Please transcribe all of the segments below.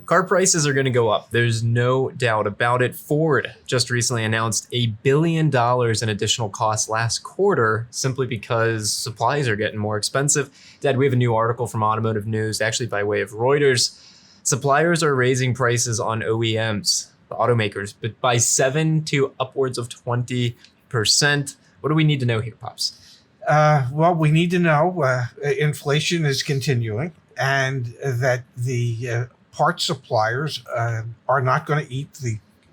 Car prices are going to go up. There's no doubt about it. Ford just recently announced $1 billion in additional costs last quarter simply because supplies are getting more expensive. Dad, we have a new article from Automotive News, actually by way of Reuters. Suppliers are raising prices on OEMs, the automakers, but by 7 to upwards of 20%. What do we need to know here, Pops? Well, we need to know inflation is continuing and that the parts suppliers are not going to eat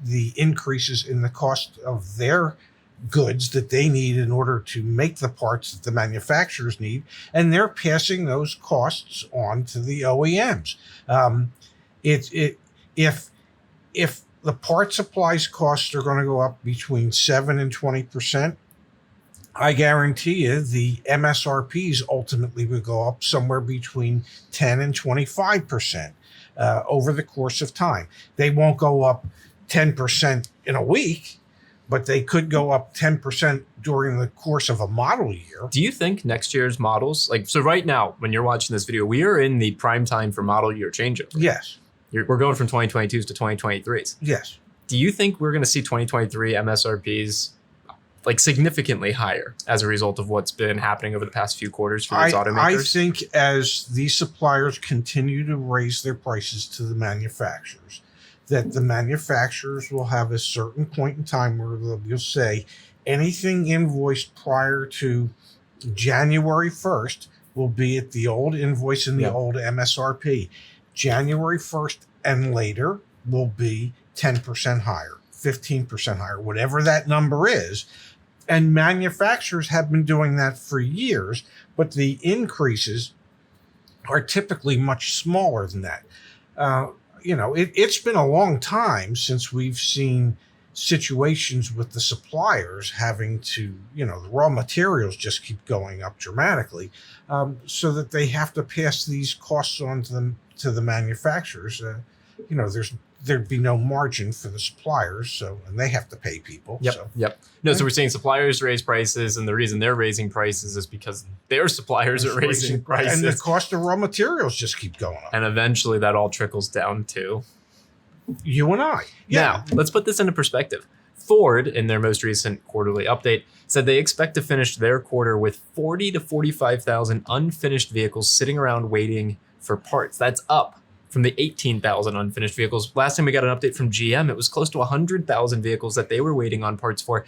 the increases in the cost of their goods that they need in order to make the parts that the manufacturers need, and they're passing those costs on to the OEMs. If the part supplies costs are going to go up between 7 and 20%, I guarantee you the MSRPs ultimately will go up somewhere between 10 and 25% over the course of time. They won't go up 10% in a week, but they could go up 10% during the course of a model year. Do you think next year's models, so right now, when you're watching this video, we are in the prime time for model year changeover. Yes. We're going from 2022s to 2023s. Yes. Do you think we're going to see 2023 MSRPs significantly higher as a result of what's been happening over the past few quarters for these automakers? I think as these suppliers continue to raise their prices to the manufacturers, that the manufacturers will have a certain point in time where you'll say anything invoiced prior to January 1st will be at the old invoice and the old MSRP. January 1st and later will be 10% higher, 15% higher, whatever that number is. And manufacturers have been doing that for years, but the increases are typically much smaller than that. It's been a long time since we've seen situations with the suppliers having to, the raw materials just keep going up dramatically, so that they have to pass these costs on to the manufacturers. There'd be no margin for the suppliers, and they have to pay people. Yep. So we're seeing suppliers raise prices, and the reason they're raising prices is because their suppliers are raising prices. And the cost of raw materials just keep going up. And eventually that all trickles down to you and I. Yeah. Now, let's put this into perspective. Ford, in their most recent quarterly update, said they expect to finish their quarter with 40 to 45,000 unfinished vehicles sitting around waiting for parts. That's up from the 18,000 unfinished vehicles. Last time we got an update from GM, it was close to 100,000 vehicles that they were waiting on parts for.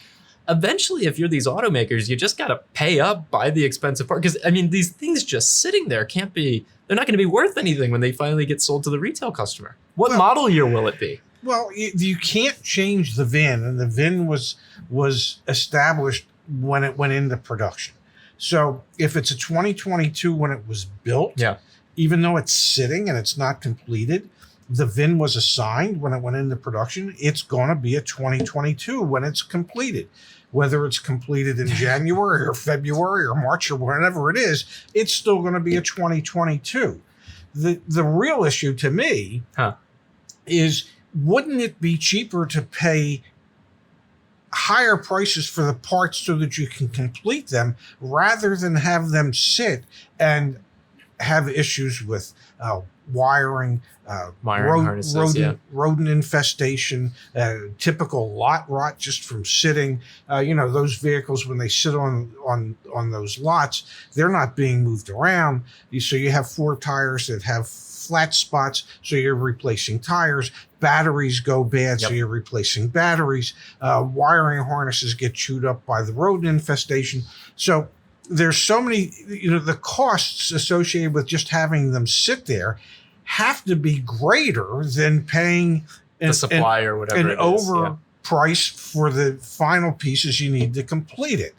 Eventually, if you're these automakers, you just got to pay up, buy the expensive part. Because, these things just sitting there they're not going to be worth anything when they finally get sold to the retail customer. What model year will it be? Well, you can't change the VIN, and the VIN was established when it went into production. So if it's a 2022 when it was built, even though it's sitting and it's not completed, the VIN was assigned when it went into production. It's going to be a 2022 when it's completed. Whether it's completed in January or February or March or whenever it is, it's still going to be a 2022. The real issue to me is, wouldn't it be cheaper to pay higher prices for the parts so that you can complete them rather than have them sit and have issues with wiring, rodent infestation, typical lot rot just from sitting. Those vehicles, when they sit on those lots, they're not being moved around. So you have 4 tires that have flat spots, so you're replacing tires. Batteries go bad, so you're replacing batteries. Wiring harnesses get chewed up by the rodent infestation. So there's so many, the costs associated with just having them sit there have to be greater than paying the supplier, whatever it is, price for the final pieces you need to complete it.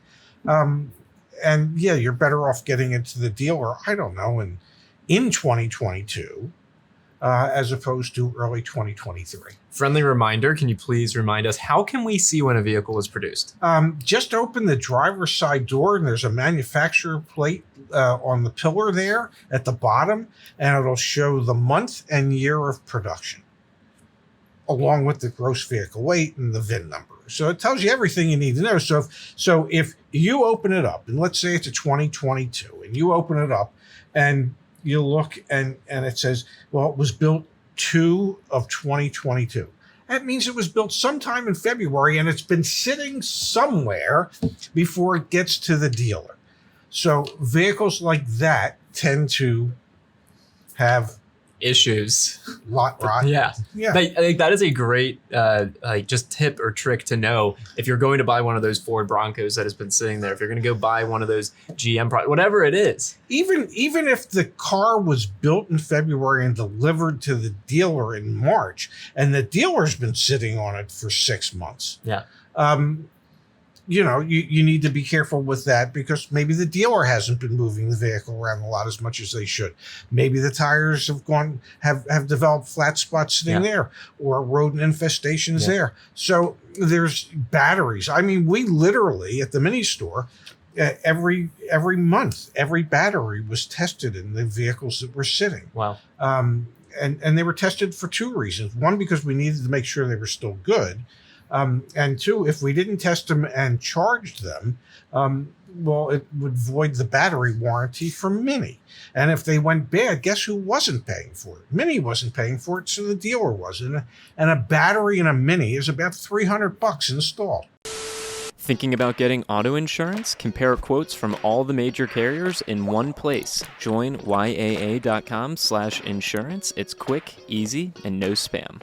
You're better off getting it to the dealer, I don't know, in 2022 as opposed to early 2023. Friendly reminder, can you please remind us, how can we see when a vehicle is produced? Just open the driver's side door, and there's a manufacturer plate on the pillar there at the bottom, and it'll show the month and year of production, along with the gross vehicle weight and the VIN number. So it tells you everything you need to know. So if you open it up, and let's say it's a 2022, and you open it up, and you look and it says, well, it was built 2 of 2022. That means it was built sometime in February and it's been sitting somewhere before it gets to the dealer. So vehicles like that tend to have issues. Lot rot. Yeah. Yeah. I think that is a great like just tip or trick to know if you're going to buy one of those Ford Broncos that has been sitting there, if you're going to go buy one of those GM products, whatever it is. Even if the car was built in February and delivered to the dealer in March, and the dealer's been sitting on it for 6 months. Yeah. You know, you need to be careful with that because maybe the dealer hasn't been moving the vehicle around a lot as much as they should. Maybe the tires have developed flat spots sitting there, or rodent infestations there. So there's batteries. I mean, we literally at the mini store, every month, every battery was tested in the vehicles that were sitting. Wow. And they were tested for 2 reasons. One, because we needed to make sure they were still good. And 2, if we didn't test them and charged them, well, it would void the battery warranty for Mini. And if they went bad, guess who wasn't paying for it? Mini wasn't paying for it, so the dealer wasn't. And a battery in a Mini is about $300 installed. Thinking about getting auto insurance? Compare quotes from all the major carriers in one place. Join YAA.com/insurance. It's quick, easy, and no spam.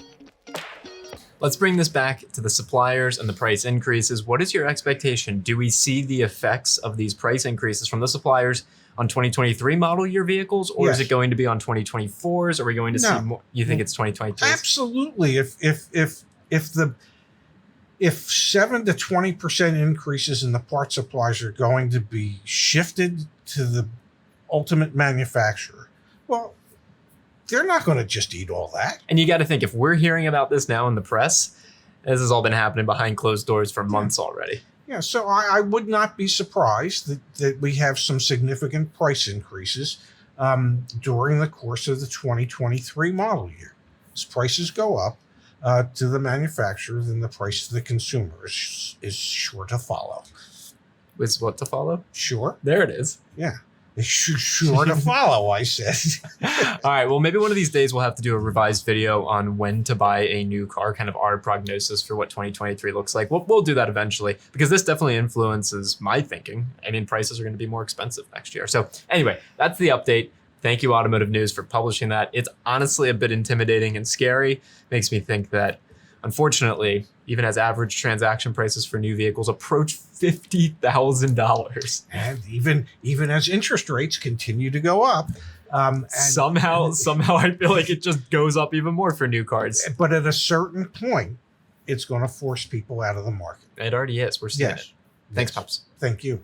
Let's bring this back to the suppliers and the price increases. What is your expectation? Do we see the effects of these price increases from the suppliers on 2023 model year vehicles, or is it going to be on 2024s? Are we going to see more? You think it's 2023s? Absolutely. If 7 to 20% increases in the part supplies are going to be shifted to the ultimate manufacturer, well, they're not going to just eat all that. And you got to think, if we're hearing about this now in the press, this has all been happening behind closed doors for months already. Yeah, so I would not be surprised that we have some significant price increases during the course of the 2023 model year. As prices go up to the manufacturer, then the price to the consumer is sure to follow. Is what to follow? Sure. There it is. Yeah. It's sure to follow, I said. All right. Well, maybe one of these days we'll have to do a revised video on when to buy a new car, kind of our prognosis for what 2023 looks like. We'll do that eventually because this definitely influences my thinking. I mean, prices are going to be more expensive next year. So anyway, that's the update. Thank you, Automotive News, for publishing that. It's honestly a bit intimidating and scary. Makes me think that, unfortunately, even as average transaction prices for new vehicles approach $50,000. And even as interest rates continue to go up. And somehow I feel like it just goes up even more for new cars. But at a certain point, it's going to force people out of the market. It already is. We're seeing it. Thanks, Yes. Pops. Thank you.